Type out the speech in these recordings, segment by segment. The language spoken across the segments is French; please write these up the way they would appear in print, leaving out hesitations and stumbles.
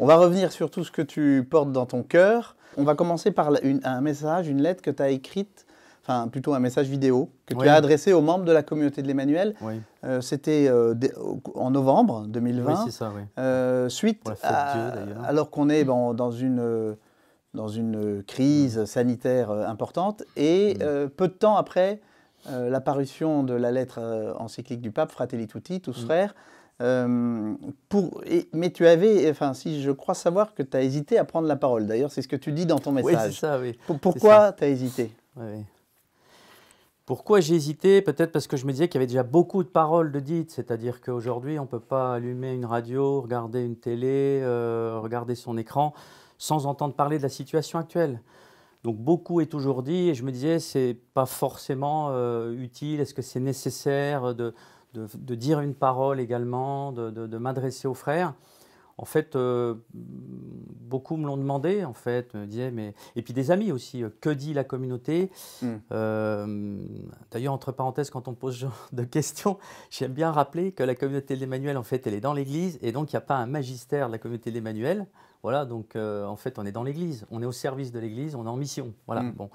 On va revenir sur tout ce que tu portes dans ton cœur. On va commencer par un message, une lettre que tu as écrite, enfin plutôt un message vidéo, que tu as adressé aux membres de la communauté de l'Emmanuel. Oui. C'était en novembre 2020. Oui, c'est ça, oui. Suite alors qu'on est dans une crise sanitaire importante. Et peu de temps après l'apparition de la lettre encyclique du pape, Fratelli Tutti, tous frères, mais tu avais, enfin, si je crois savoir que tu as hésité à prendre la parole. D'ailleurs, c'est ce que tu dis dans ton message. Oui, c'est ça, oui. Pourquoi tu as hésité? Oui. Pourquoi j'ai hésité? Peut-être parce que je me disais qu'il y avait déjà beaucoup de paroles de dites. C'est-à-dire qu'aujourd'hui, on ne peut pas allumer une radio, regarder une télé, regarder son écran sans entendre parler de la situation actuelle. Donc beaucoup est toujours dit et je me disais, c'est pas forcément utile. Est-ce que c'est nécessaire de dire une parole également, de m'adresser aux frères? En fait, beaucoup me l'ont demandé, en fait, me disaient, mais... Et puis des amis aussi, que dit la communauté? D'ailleurs, entre parenthèses, quand on pose ce genre de questions, j'aime bien rappeler que la communauté de l'Emmanuel, en fait, elle est dans l'Église, et donc il n'y a pas un magistère de la communauté de l'Emmanuel. Voilà, donc en fait, on est dans l'Église, on est au service de l'Église, on est en mission. Voilà, bon.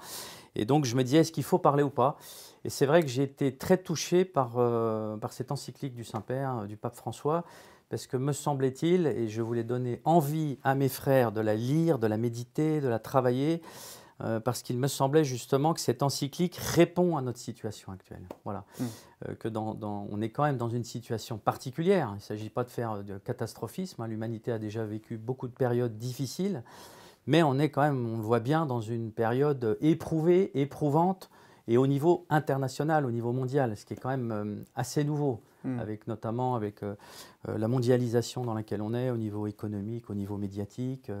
Et donc, je me disais, est-ce qu'il faut parler ou pas? Et c'est vrai que j'ai été très touché par cette encyclique du Saint-Père, du pape François, parce que me semblait-il, et je voulais donner envie à mes frères de la lire, de la méditer, de la travailler, parce qu'il me semblait justement que cette encyclique répond à notre situation actuelle. Voilà. On est quand même dans une situation particulière. Il ne s'agit pas de faire de catastrophisme. L'humanité a déjà vécu beaucoup de périodes difficiles, mais on est quand même, on le voit bien, dans une période éprouvée, éprouvante, et au niveau international, au niveau mondial, ce qui est quand même assez nouveau, notamment avec la mondialisation dans laquelle on est, au niveau économique, au niveau médiatique.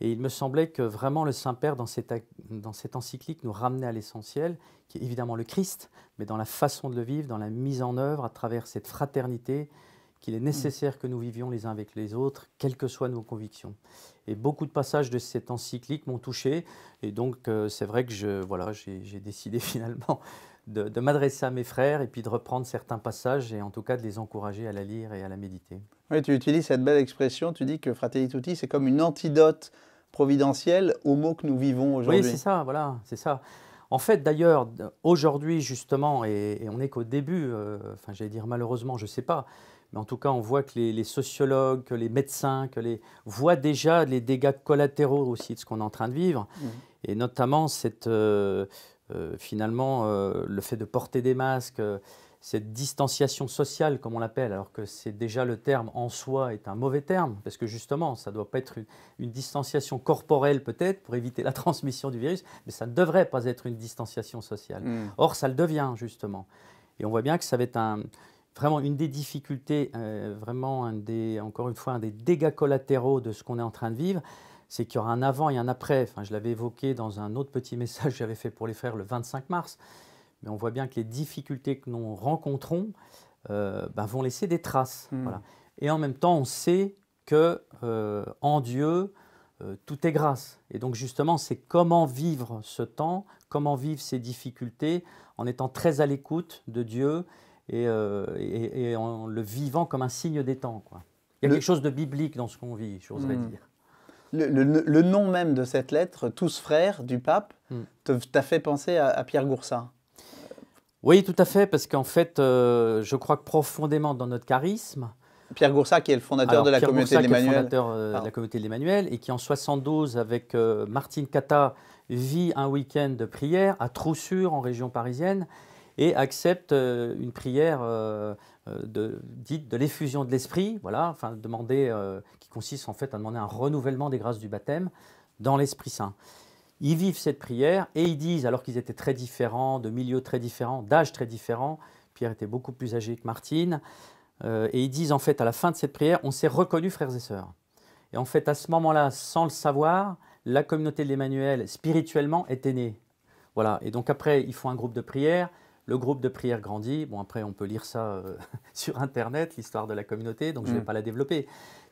Et il me semblait que vraiment le Saint-Père, dans cette encyclique, nous ramenait à l'essentiel, qui est évidemment le Christ, mais dans la façon de le vivre, dans la mise en œuvre, à travers cette fraternité, qu'il est nécessaire que nous vivions les uns avec les autres, quelles que soient nos convictions. Et beaucoup de passages de cette encyclique m'ont touché, et donc c'est vrai que j'ai décidé finalement de m'adresser à mes frères et puis de reprendre certains passages et en tout cas de les encourager à la lire et à la méditer. Oui, tu utilises cette belle expression, tu dis que Fratelli Tutti, c'est comme une antidote providentielle aux maux que nous vivons aujourd'hui. Oui, c'est ça, voilà, c'est ça. En fait, d'ailleurs, aujourd'hui, justement, et on n'est qu'au début, enfin, j'allais dire malheureusement, je ne sais pas, mais en tout cas, on voit que les sociologues, que les médecins, voient déjà les dégâts collatéraux aussi de ce qu'on est en train de vivre, et notamment finalement, le fait de porter des masques, cette distanciation sociale, comme on l'appelle, alors que c'est déjà le terme en soi est un mauvais terme, parce que justement, ça ne doit pas être une distanciation corporelle peut-être pour éviter la transmission du virus, mais ça ne devrait pas être une distanciation sociale. Or, ça le devient justement. Et on voit bien que ça va être vraiment une des difficultés, vraiment encore une fois, un des dégâts collatéraux de ce qu'on est en train de vivre, c'est qu'il y aura un avant et un après. Enfin, je l'avais évoqué dans un autre petit message que j'avais fait pour les frères le 25 mars. Mais on voit bien que les difficultés que nous rencontrons vont laisser des traces. Voilà. Et en même temps, on sait qu'en Dieu, tout est grâce. Et donc justement, c'est comment vivre ce temps, comment vivre ces difficultés en étant très à l'écoute de Dieu et en le vivant comme un signe des temps, quoi. Il y a quelque chose de biblique dans ce qu'on vit, j'oserais dire. Le nom même de cette lettre, Tous frères, du pape, t'a fait penser à Pierre Goursat. Oui, tout à fait, parce qu'en fait, je crois que profondément dans notre charisme... Pierre Goursat, qui est le fondateur de la communauté de l'Emmanuel. fondateur de la communauté de l'Emmanuel, et qui en 72, avec Martine Cata, vit un week-end de prière à Troussure, en région parisienne, et accepte une prière dite de l'effusion de l'esprit, voilà, enfin, qui consiste en fait à demander un renouvellement des grâces du baptême dans l'Esprit Saint. Ils vivent cette prière et ils disent, alors qu'ils étaient très différents, de milieux très différents, d'âges très différents, Pierre était beaucoup plus âgé que Martine, et ils disent en fait à la fin de cette prière, on s'est reconnus frères et sœurs. Et en fait à ce moment-là, sans le savoir, la communauté de l'Emmanuel spirituellement était née. Voilà. Et donc après, ils font un groupe de prière, le groupe de prière grandit, bon après on peut lire ça sur internet, l'histoire de la communauté, donc je ne vais pas la développer.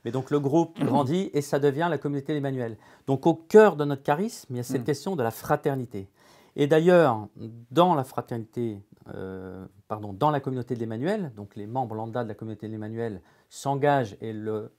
Mais donc le groupe grandit et ça devient la communauté d'Emmanuel. Donc au cœur de notre charisme, il y a cette question de la fraternité. Et d'ailleurs, dans la fraternité dans la communauté de l'Emmanuel, donc les membres lambda de la communauté de l'Emmanuel s'engagent et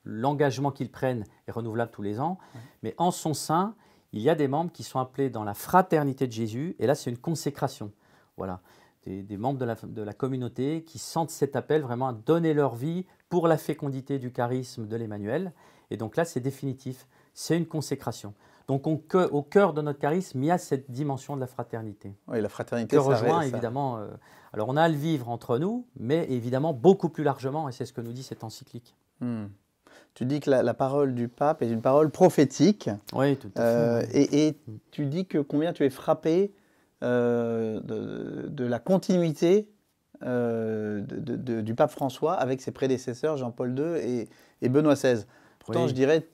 l'engagement qu'ils prennent est renouvelable tous les ans. Ouais. Mais en son sein, il y a des membres qui sont appelés dans la fraternité de Jésus, et là c'est une consécration. Voilà. Des membres de la communauté qui sentent cet appel vraiment à donner leur vie pour la fécondité du charisme de l'Emmanuel. Et donc là, c'est définitif, c'est une consécration. Donc au cœur de notre charisme, il y a cette dimension de la fraternité. Oui, la fraternité, que rejoint évidemment. Alors on a à le vivre entre nous, mais évidemment beaucoup plus largement, et c'est ce que nous dit cette encyclique. Tu dis que la parole du pape est une parole prophétique. Oui, tout à fait. Et tu dis que combien tu es frappé de la continuité du pape François avec ses prédécesseurs Jean-Paul II et Benoît XVI. Pourtant, je dirais,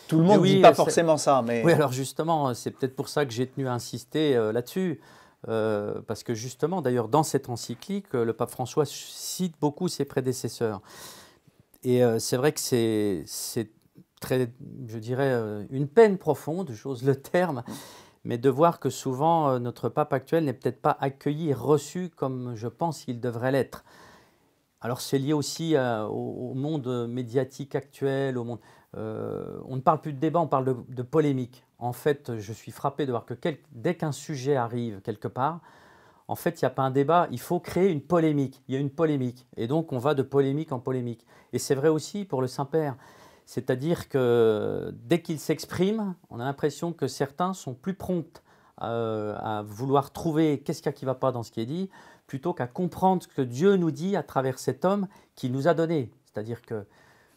tout le monde ne dit pas forcément ça. Mais... Oui, alors justement, c'est peut-être pour ça que j'ai tenu à insister là-dessus. Parce que justement, d'ailleurs, dans cette encyclique, le pape François cite beaucoup ses prédécesseurs. Et c'est vrai que c'est très, je dirais, une peine profonde, j'ose le terme, mais de voir que souvent notre pape actuel n'est peut-être pas accueilli et reçu comme je pense qu'il devrait l'être. Alors c'est lié aussi au monde médiatique actuel, au monde, on ne parle plus de débat, on parle de polémique. En fait, je suis frappé de voir que dès qu'un sujet arrive quelque part, en fait, il n'y a pas un débat, il faut créer une polémique. Il y a une polémique. Et donc, on va de polémique en polémique. Et c'est vrai aussi pour le Saint-Père. C'est-à-dire que dès qu'il s'exprime, on a l'impression que certains sont plus prompts à vouloir trouver qu'est-ce qu'il y a qui ne va pas dans ce qui est dit, plutôt qu'à comprendre ce que Dieu nous dit à travers cet homme qu'il nous a donné. C'est-à-dire que,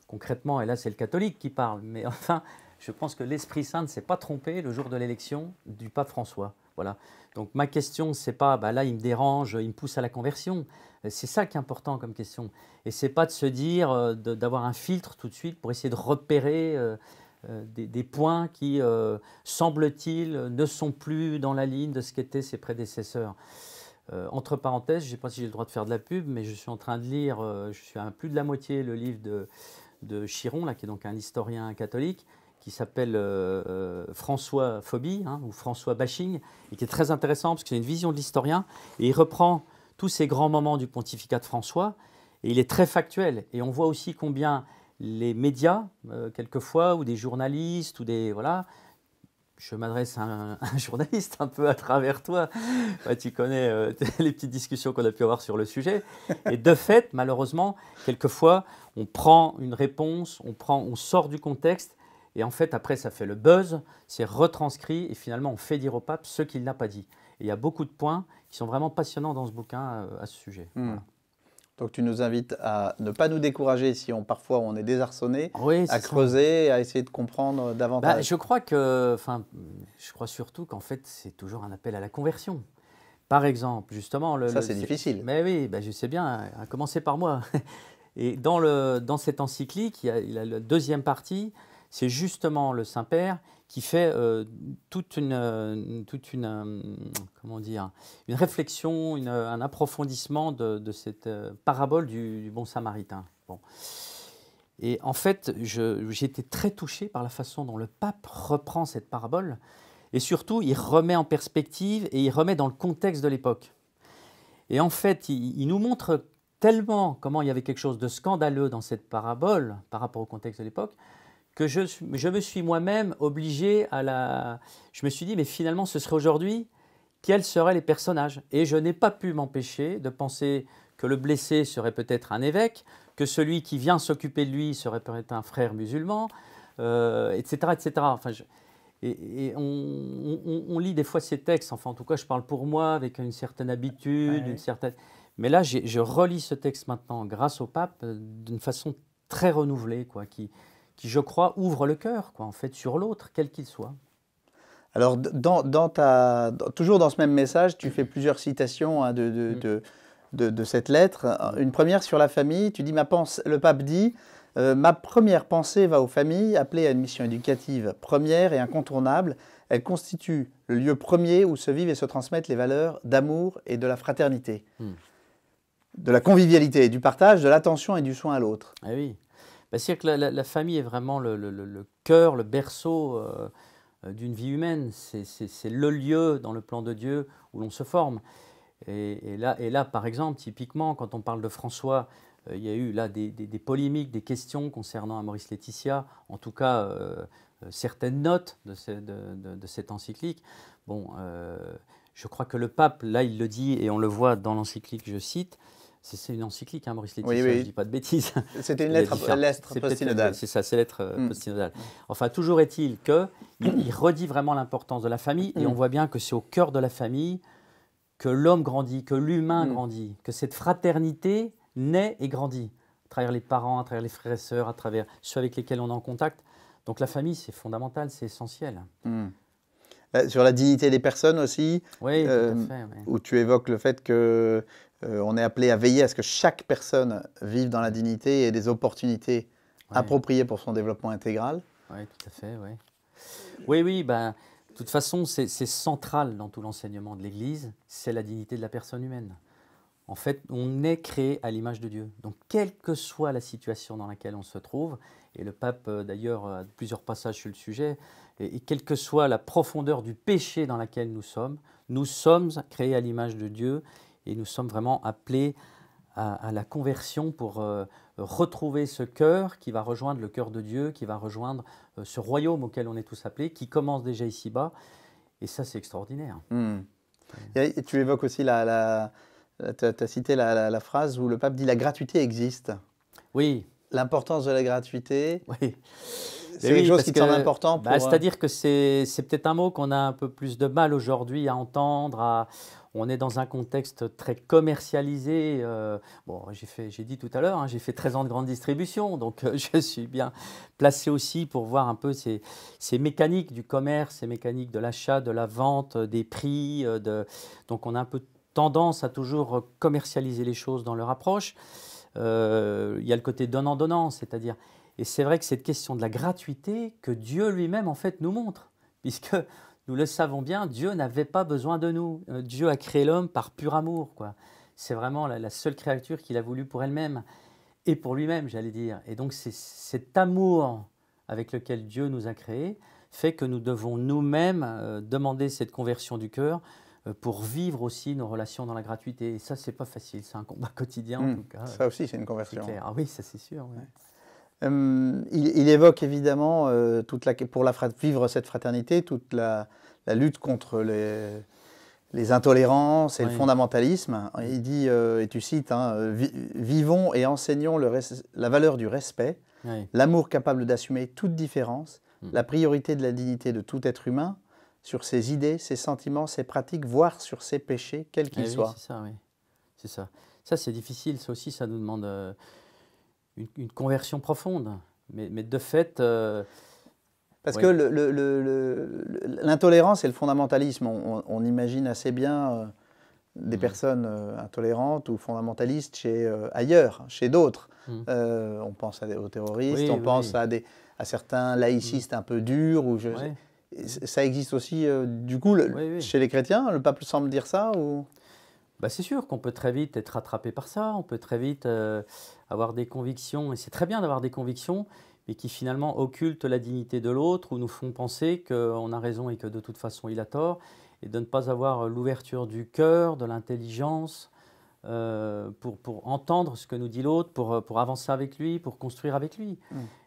concrètement, et là c'est le catholique qui parle, mais enfin, je pense que l'Esprit Saint ne s'est pas trompé le jour de l'élection du pape François. Voilà. Donc ma question, c'est pas, là il me dérange, il me pousse à la conversion. C'est ça qui est important comme question. Et c'est pas de se dire, d'avoir un filtre tout de suite pour essayer de repérer des points qui, semble-t-il, ne sont plus dans la ligne de ce qu'étaient ses prédécesseurs. Entre parenthèses, je ne sais pas si j'ai le droit de faire de la pub, mais je suis en train de lire, je suis à plus de la moitié, le livre de Chiron, là, qui est donc un historien catholique, qui s'appelle François Phobie, ou François Bashing, et qui est très intéressant parce que c'est une vision de l'historien, et il reprend tous ces grands moments du pontificat de François, et il est très factuel. Et on voit aussi combien les médias, quelquefois, ou des journalistes, ou des... Voilà, je m'adresse à un journaliste un peu à travers toi. Tu connais les petites discussions qu'on a pu avoir sur le sujet. Et de fait, malheureusement, quelquefois, on prend une réponse, on sort du contexte, et en fait, après, ça fait le buzz, c'est retranscrit, et finalement, on fait dire au pape ce qu'il n'a pas dit. Et il y a beaucoup de points qui sont vraiment passionnants dans ce bouquin à ce sujet. Voilà. Donc tu nous invites à ne pas nous décourager si parfois on est désarçonné, à creuser, à essayer de comprendre davantage. Je crois surtout qu'en fait, c'est toujours un appel à la conversion. Par exemple, justement... Ça, c'est difficile. Mais oui, je sais bien, à commencer par moi. Et dans cette encyclique, il a la deuxième partie, c'est justement le Saint-Père qui fait une réflexion, un approfondissement de cette parabole du bon Samaritain. Bon. Et en fait, j'ai été très touché par la façon dont le pape reprend cette parabole, et surtout, il remet en perspective et il remet dans le contexte de l'époque. Et en fait, il nous montre tellement comment il y avait quelque chose de scandaleux dans cette parabole par rapport au contexte de l'époque, que je me suis moi-même obligé Je me suis dit, mais finalement, ce serait aujourd'hui, quels seraient les personnages? Et je n'ai pas pu m'empêcher de penser que le blessé serait peut-être un évêque, que celui qui vient s'occuper de lui serait peut-être un frère musulman, etc., etc. Enfin, on lit des fois ces textes, enfin en tout cas je parle pour moi, avec une certaine habitude, mais là je relis ce texte maintenant grâce au pape d'une façon très renouvelée, quoi, qui je crois ouvre le cœur, quoi, en fait, sur l'autre, quel qu'il soit. Alors toujours dans ce même message, tu fais plusieurs citations de cette lettre. Une première sur la famille, tu dis, le pape dit, ma première pensée va aux familles appelées à une mission éducative première et incontournable. Elle constitue le lieu premier où se vivent et se transmettent les valeurs d'amour et de la fraternité, de la convivialité et du partage, de l'attention et du soin à l'autre. Ah oui, c'est-à-dire que la famille est vraiment le cœur, le berceau d'une vie humaine. C'est le lieu dans le plan de Dieu où l'on se forme. Et là, par exemple, typiquement, quand on parle de François, il y a eu là des polémiques, des questions concernant Amoris Laetitia, en tout cas certaines notes de cette encyclique. Bon, je crois que le pape, là, il le dit, et on le voit dans l'encyclique, je cite, c'est une encyclique, hein, Amoris Laetitia, oui. je ne dis pas de bêtises. C'était une lettre post-synodale. C'est ça, c'est lettre post-synodale. Enfin, toujours est-il qu'il redit vraiment l'importance de la famille, et on voit bien que c'est au cœur de la famille que l'homme grandit, que l'humain grandit, que cette fraternité naît et grandit, à travers les parents, à travers les frères et sœurs, à travers ceux avec lesquels on est en contact. Donc la famille, c'est fondamental, c'est essentiel. Sur la dignité des personnes aussi, oui, tout à fait, oui. Où tu évoques le fait que on est appelé à veiller à ce que chaque personne vive dans la dignité et ait des opportunités appropriées pour son développement intégral. Oui, tout à fait, oui. Oui, ben, de toute façon, c'est central dans tout l'enseignement de l'Église, c'est la dignité de la personne humaine. En fait, on est créé à l'image de Dieu. Donc, quelle que soit la situation dans laquelle on se trouve, et le pape, d'ailleurs, a plusieurs passages sur le sujet, et quelle que soit la profondeur du péché dans laquelle nous sommes créés à l'image de Dieu, et nous sommes vraiment appelés à la conversion pour retrouver ce cœur qui va rejoindre le cœur de Dieu, qui va rejoindre ce royaume auquel on est tous appelés, qui commence déjà ici-bas. Et ça, c'est extraordinaire. Et tu évoques aussi tu as cité la phrase où le pape dit « la gratuité existe ». Oui. L'importance de la gratuité, oui. C'est quelque chose qui te semble important pour... C'est-à-dire que c'est peut-être un mot qu'on a un peu plus de mal aujourd'hui à entendre. On est dans un contexte très commercialisé. Bon, j'ai dit tout à l'heure, hein, j'ai fait 13 ans de grande distribution, donc je suis bien placé aussi pour voir un peu ces mécaniques du commerce, ces mécaniques de l'achat, de la vente, des prix. Donc on a un peu tendance à toujours commercialiser les choses dans leur approche. Il y a le côté donnant-donnant, c'est-à-dire... Et c'est vrai que cette question de la gratuité que Dieu lui-même en fait nous montre, puisque nous le savons bien, Dieu n'avait pas besoin de nous. Dieu a créé l'homme par pur amour, quoi. C'est vraiment la seule créature qu'il a voulu pour elle-même et pour lui-même, j'allais dire. Et donc c'est cet amour avec lequel Dieu nous a créés fait que nous devons nous-mêmes demander cette conversion du cœur pour vivre aussi nos relations dans la gratuité. Et ça, c'est pas facile, c'est un combat quotidien en tout cas. Ça aussi, c'est une conversion. C'est clair. Ah oui, ça c'est sûr. Ouais. Il évoque évidemment, pour vivre cette fraternité, toute la lutte contre les intolérances et le fondamentalisme. Il dit, et tu cites, hein, vivons et enseignons la valeur du respect, l'amour capable d'assumer toute différence, la priorité de la dignité de tout être humain, sur ses idées, ses sentiments, ses pratiques, voire sur ses péchés, quels qu'ils soient. C'est ça, oui. C'est ça. Ça, c'est difficile. Ça aussi, ça nous demande... Une conversion profonde, mais de fait... Parce que l'intolérance et le fondamentalisme, on imagine assez bien des personnes intolérantes ou fondamentalistes ailleurs, chez d'autres. On pense aux terroristes, on pense à certains laïcistes un peu durs. Ça existe aussi, du coup, chez les chrétiens, le pape semble dire ça ou... C'est sûr qu'on peut très vite être rattrapé par ça, on peut très vite avoir des convictions, et c'est très bien d'avoir des convictions, mais qui finalement occultent la dignité de l'autre ou nous font penser qu'on a raison et que de toute façon il a tort, et de ne pas avoir l'ouverture du cœur, de l'intelligence, pour entendre ce que nous dit l'autre, pour avancer avec lui, pour construire avec lui.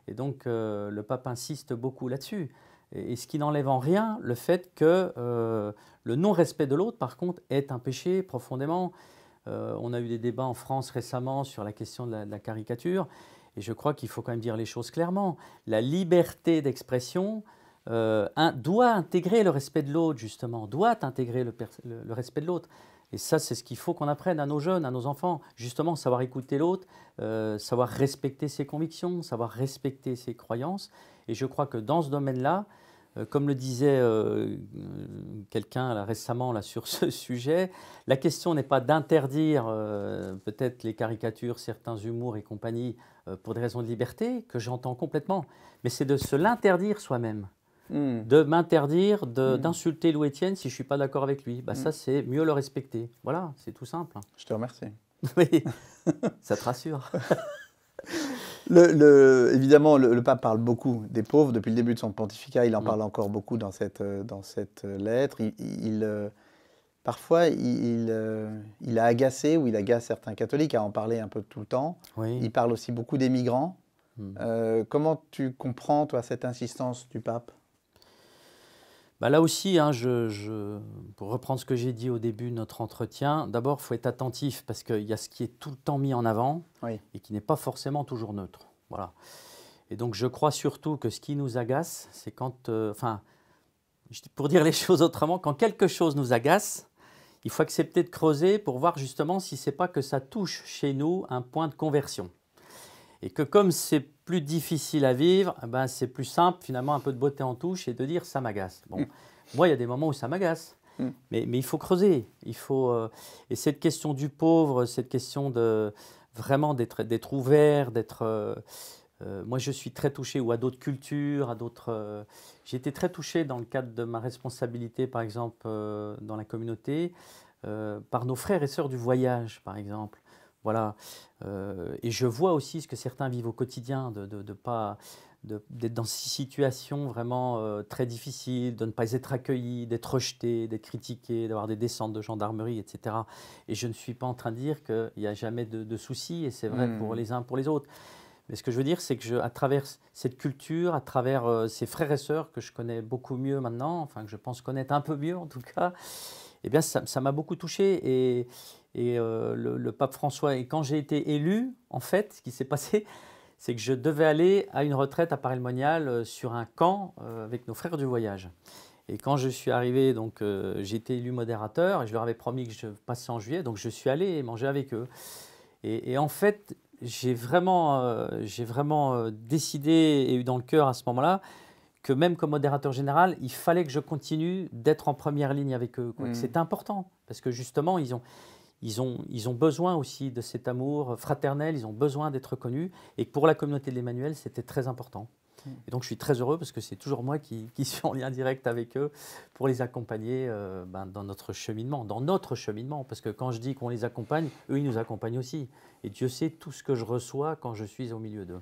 Et donc le pape insiste beaucoup là-dessus. Et ce qui n'enlève en rien le fait que le non-respect de l'autre, par contre, est un péché profondément. On a eu des débats en France récemment sur la question de la caricature, et je crois qu'il faut quand même dire les choses clairement. La liberté d'expression doit intégrer le respect de l'autre, justement, doit intégrer le respect de l'autre. Et ça, c'est ce qu'il faut qu'on apprenne à nos jeunes, à nos enfants, justement, savoir écouter l'autre, savoir respecter ses convictions, savoir respecter ses croyances. Et je crois que dans ce domaine-là, comme le disait quelqu'un récemment sur ce sujet, la question n'est pas d'interdire peut-être les caricatures, certains humours et compagnie pour des raisons de liberté, que j'entends complètement, mais c'est de se l'interdire soi-même. De m'interdire d'insulter Louis Étienne si je ne suis pas d'accord avec lui. Ça, c'est mieux le respecter. Voilà, c'est tout simple. Je te remercie. Oui, ça te rassure. Évidemment, le pape parle beaucoup des pauvres. Depuis le début de son pontificat, il en parle encore beaucoup dans cette lettre. parfois il a agacé ou il agace certains catholiques à en parler un peu tout le temps. Oui. Il parle aussi beaucoup des migrants. Comment tu comprends, toi, cette insistance du pape? Bah là aussi, hein, pour reprendre ce que j'ai dit au début de notre entretien, d'abord, il faut être attentif parce qu'il y a ce qui est tout le temps mis en avant et qui n'est pas forcément toujours neutre. Voilà. Et donc, je crois surtout que ce qui nous agace, c'est quand, pour dire les choses autrement, quand quelque chose nous agace, il faut accepter de creuser pour voir justement si ce n'est pas que ça touche chez nous un point de conversion. Et que comme c'est plus difficile à vivre, ben c'est plus simple finalement un peu de botter en touche et de dire ça m'agace. Bon, moi il y a des moments où ça m'agace, mais il faut creuser. Il faut, et cette question du pauvre, cette question de vraiment d'être ouvert, moi je suis très touché, ou à d'autres cultures, à d'autres. J'ai été très touché dans le cadre de ma responsabilité, par exemple, dans la communauté, par nos frères et sœurs du voyage, par exemple. Voilà. Et je vois aussi ce que certains vivent au quotidien, d'être dans ces situations vraiment très difficiles, de ne pas être accueillis, d'être rejetés, d'être critiqués, d'avoir des descentes de gendarmerie, etc. Et je ne suis pas en train de dire qu'il n'y a jamais de soucis, et c'est vrai pour les uns, pour les autres. Mais ce que je veux dire, c'est que à travers cette culture, à travers ces frères et sœurs que je connais beaucoup mieux maintenant, enfin que je pense connaître un peu mieux en tout cas, eh bien ça m'a beaucoup touché. Et le pape François, et quand j'ai été élu, en fait, ce qui s'est passé, c'est que je devais aller à une retraite à Paray-le-Monial sur un camp avec nos frères du voyage. Et quand je suis arrivé, donc j'ai été élu modérateur et je leur avais promis que je passais en juillet, donc je suis allé manger avec eux. Et en fait, j'ai vraiment décidé et eu dans le cœur à ce moment-là que même comme modérateur général, il fallait que je continue d'être en première ligne avec eux. C'était important parce que justement, ils ont besoin aussi de cet amour fraternel, ils ont besoin d'être connus, et que pour la communauté de l'Emmanuel, c'était très important. Et donc je suis très heureux parce que c'est toujours moi qui suis en lien direct avec eux pour les accompagner dans notre cheminement, parce que quand je dis qu'on les accompagne, eux ils nous accompagnent aussi. Et Dieu sait tout ce que je reçois quand je suis au milieu d'eux.